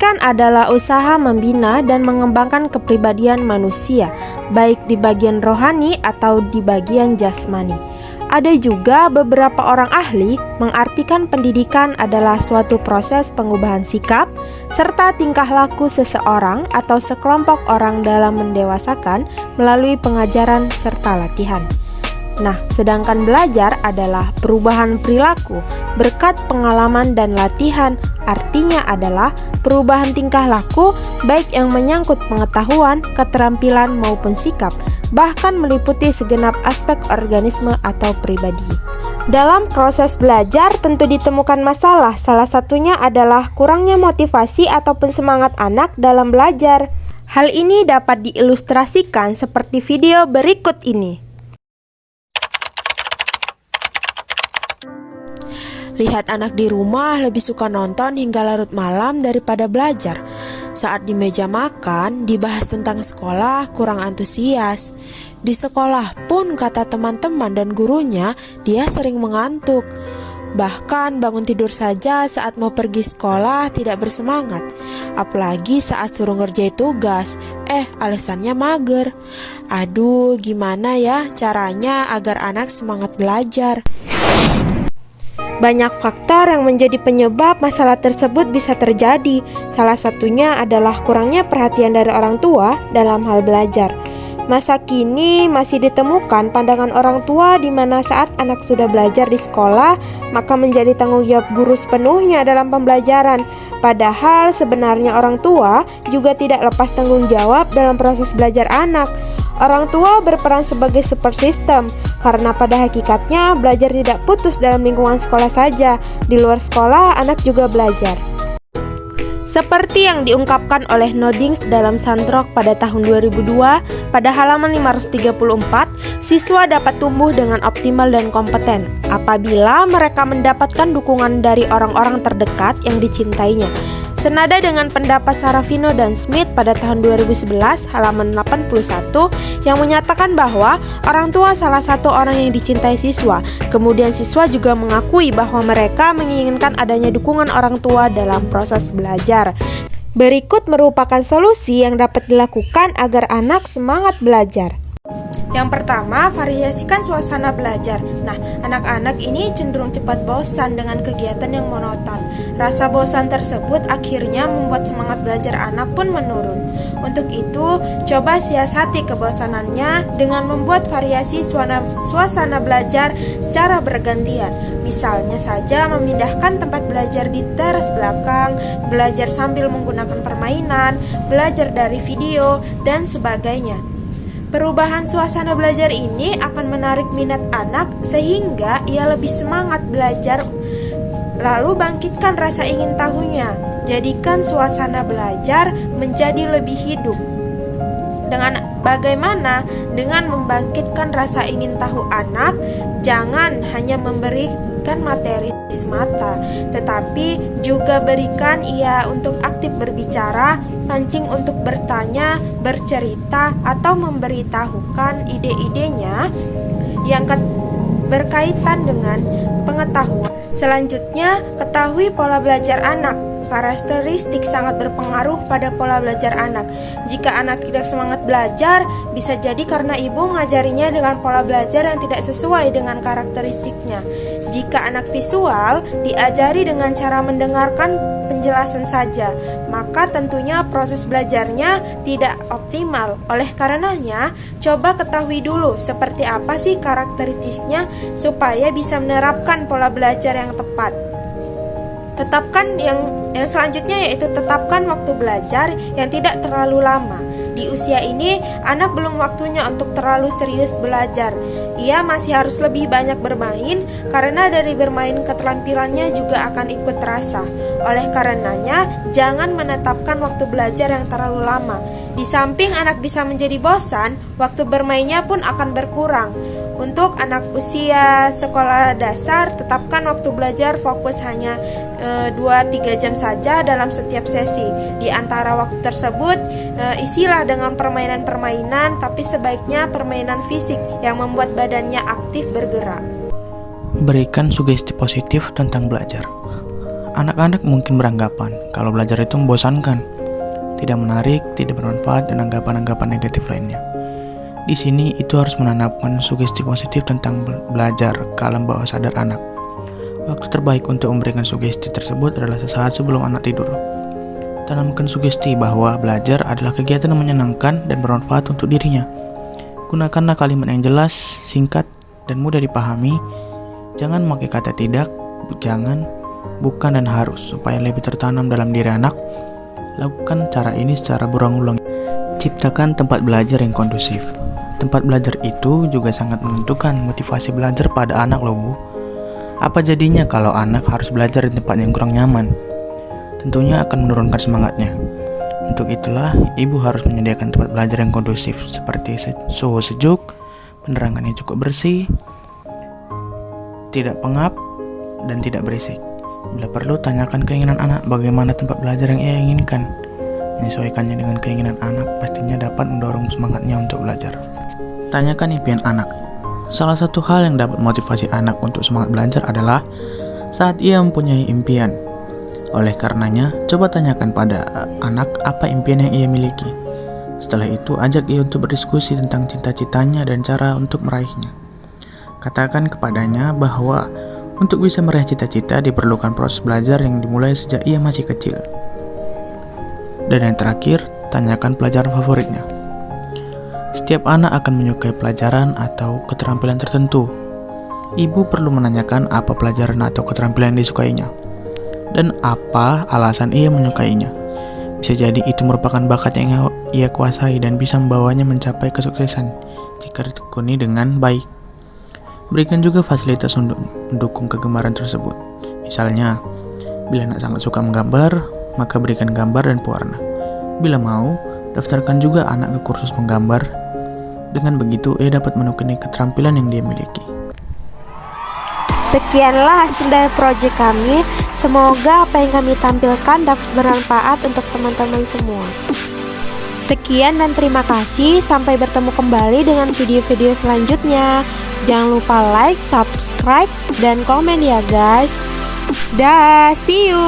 Pendidikan adalah usaha membina dan mengembangkan kepribadian manusia, baik di bagian rohani atau di bagian jasmani. Ada juga beberapa orang ahli mengartikan pendidikan adalah suatu proses pengubahan sikap serta tingkah laku seseorang atau sekelompok orang dalam mendewasakan melalui pengajaran serta latihan. Nah, sedangkan belajar adalah perubahan perilaku berkat pengalaman dan latihan, artinya adalah perubahan tingkah laku baik yang menyangkut pengetahuan, keterampilan maupun sikap, bahkan meliputi segenap aspek organisme atau pribadi. Dalam proses belajar tentu ditemukan masalah, salah satunya adalah kurangnya motivasi ataupun semangat anak dalam belajar. Hal ini dapat diilustrasikan seperti video berikut ini. Lihat anak di rumah lebih suka nonton hingga larut malam daripada belajar. Saat di meja makan, dibahas tentang sekolah, kurang antusias. Di sekolah pun kata teman-teman dan gurunya, dia sering mengantuk. Bahkan bangun tidur saja saat mau pergi sekolah tidak bersemangat. Apalagi saat suruh ngerjain tugas, alasannya mager. Aduh, gimana ya caranya agar anak semangat belajar? Banyak faktor yang menjadi penyebab masalah tersebut bisa terjadi. Salah satunya adalah kurangnya perhatian dari orang tua dalam hal belajar. Masa kini masih ditemukan pandangan orang tua di mana saat anak sudah belajar di sekolah, maka menjadi tanggung jawab guru sepenuhnya dalam pembelajaran. Padahal sebenarnya orang tua juga tidak lepas tanggung jawab dalam proses belajar anak. Orang tua berperan sebagai support system, karena pada hakikatnya belajar tidak putus dalam lingkungan sekolah saja. Di luar sekolah, anak juga belajar. Seperti yang diungkapkan oleh Nodings dalam Sandrock pada tahun 2002, pada halaman 534, siswa dapat tumbuh dengan optimal dan kompeten apabila mereka mendapatkan dukungan dari orang-orang terdekat yang dicintainya. Senada dengan pendapat Sarafino dan Smith pada tahun 2011 halaman 81 yang menyatakan bahwa orang tua salah satu orang yang dicintai siswa. Kemudian siswa juga mengakui bahwa mereka menginginkan adanya dukungan orang tua dalam proses belajar. Berikut merupakan solusi yang dapat dilakukan agar anak semangat belajar. Yang pertama, variasikan suasana belajar. Nah, anak-anak ini cenderung cepat bosan dengan kegiatan yang monoton. Rasa bosan tersebut akhirnya membuat semangat belajar anak pun menurun. Untuk itu, coba siasati kebosanannya dengan membuat variasi suasana belajar secara bergantian. Misalnya saja memindahkan tempat belajar di teras belakang, belajar sambil menggunakan permainan, belajar dari video, dan sebagainya. Perubahan suasana belajar ini akan menarik minat anak sehingga ia lebih semangat belajar. Lalu bangkitkan rasa ingin tahunya. Jadikan suasana belajar menjadi lebih hidup. Bagaimana? Dengan membangkitkan rasa ingin tahu anak, jangan hanya memberikan materi semata, tetapi juga berikan ia untuk aktif berbicara, pancing untuk bertanya, bercerita, atau memberitahukan ide-idenya yang berkaitan dengan pengetahuan. Selanjutnya, ketahui pola belajar anak. Karakteristik sangat berpengaruh pada pola belajar anak. Jika anak tidak semangat belajar, bisa jadi karena ibu mengajarinya dengan pola belajar yang tidak sesuai dengan karakteristiknya. Jika anak visual, diajari dengan cara mendengarkan penjelasan saja, maka tentunya proses belajarnya tidak optimal. Oleh karenanya, coba ketahui dulu seperti apa sih karakteristiknya supaya bisa menerapkan pola belajar yang tepat. Tetapkan yang selanjutnya yaitu tetapkan waktu belajar yang tidak terlalu lama. Di usia ini, anak belum waktunya untuk terlalu serius belajar. Ia masih harus lebih banyak bermain, karena dari bermain keterampilannya juga akan ikut terasa. Oleh karenanya, jangan menetapkan waktu belajar yang terlalu lama. Di samping anak bisa menjadi bosan, waktu bermainnya pun akan berkurang. Untuk anak usia sekolah dasar, tetapkan waktu belajar fokus hanya 2-3 jam saja dalam setiap sesi. Di antara waktu tersebut, isilah dengan permainan-permainan, tapi sebaiknya permainan fisik yang membuat badannya aktif bergerak. Berikan sugesti positif tentang belajar. Anak-anak mungkin beranggapan kalau belajar itu membosankan, tidak menarik, tidak bermanfaat, dan anggapan-anggapan negatif lainnya. Di sini itu harus menanamkan sugesti positif tentang belajar ke alam bawah sadar anak. Waktu terbaik untuk memberikan sugesti tersebut adalah sesaat sebelum anak tidur. Tanamkan sugesti bahwa belajar adalah kegiatan yang menyenangkan dan bermanfaat untuk dirinya. Gunakanlah kalimat yang jelas, singkat, dan mudah dipahami. Jangan memakai kata tidak, jangan, bukan, dan harus supaya lebih tertanam dalam diri anak. Lakukan cara ini secara berulang-ulang. Ciptakan tempat belajar yang kondusif. Tempat belajar itu juga sangat menentukan motivasi belajar pada anak loh Bu. Apa jadinya kalau anak harus belajar di tempat yang kurang nyaman? Tentunya akan menurunkan semangatnya. Untuk itulah, ibu harus menyediakan tempat belajar yang kondusif seperti suhu sejuk, penerangan yang cukup bersih, tidak pengap, dan tidak berisik. Bila perlu, tanyakan keinginan anak bagaimana tempat belajar yang ia inginkan. Menyesuaikannya dengan keinginan anak pastinya dapat mendorong semangatnya untuk belajar. Tanyakan impian anak. Salah satu hal yang dapat motivasi anak untuk semangat belajar adalah saat ia mempunyai impian. Oleh karenanya, coba tanyakan pada anak apa impian yang ia miliki. Setelah itu, ajak ia untuk berdiskusi tentang cita-citanya dan cara untuk meraihnya. Katakan kepadanya bahwa untuk bisa meraih cita-cita diperlukan proses belajar yang dimulai sejak ia masih kecil. Dan yang terakhir, tanyakan pelajaran favoritnya. Setiap anak akan menyukai pelajaran atau keterampilan tertentu. Ibu perlu menanyakan apa pelajaran atau keterampilan yang disukainya dan apa alasan ia menyukainya. Bisa jadi itu merupakan bakat yang ia kuasai dan bisa membawanya mencapai kesuksesan jika ditekuni dengan baik. Berikan juga fasilitas untuk mendukung kegemaran tersebut. Misalnya, bila anak sangat suka menggambar, maka berikan gambar dan pewarna. Bila mau, daftarkan juga anak ke kursus menggambar. Dengan begitu, ia dapat menekuni keterampilan yang dia miliki. Sekianlah hasil dari proyek kami. Semoga apa yang kami tampilkan dapat bermanfaat untuk teman-teman semua. Sekian dan terima kasih. Sampai bertemu kembali dengan video-video selanjutnya. Jangan lupa like, subscribe, dan komen ya guys. Dah, see you.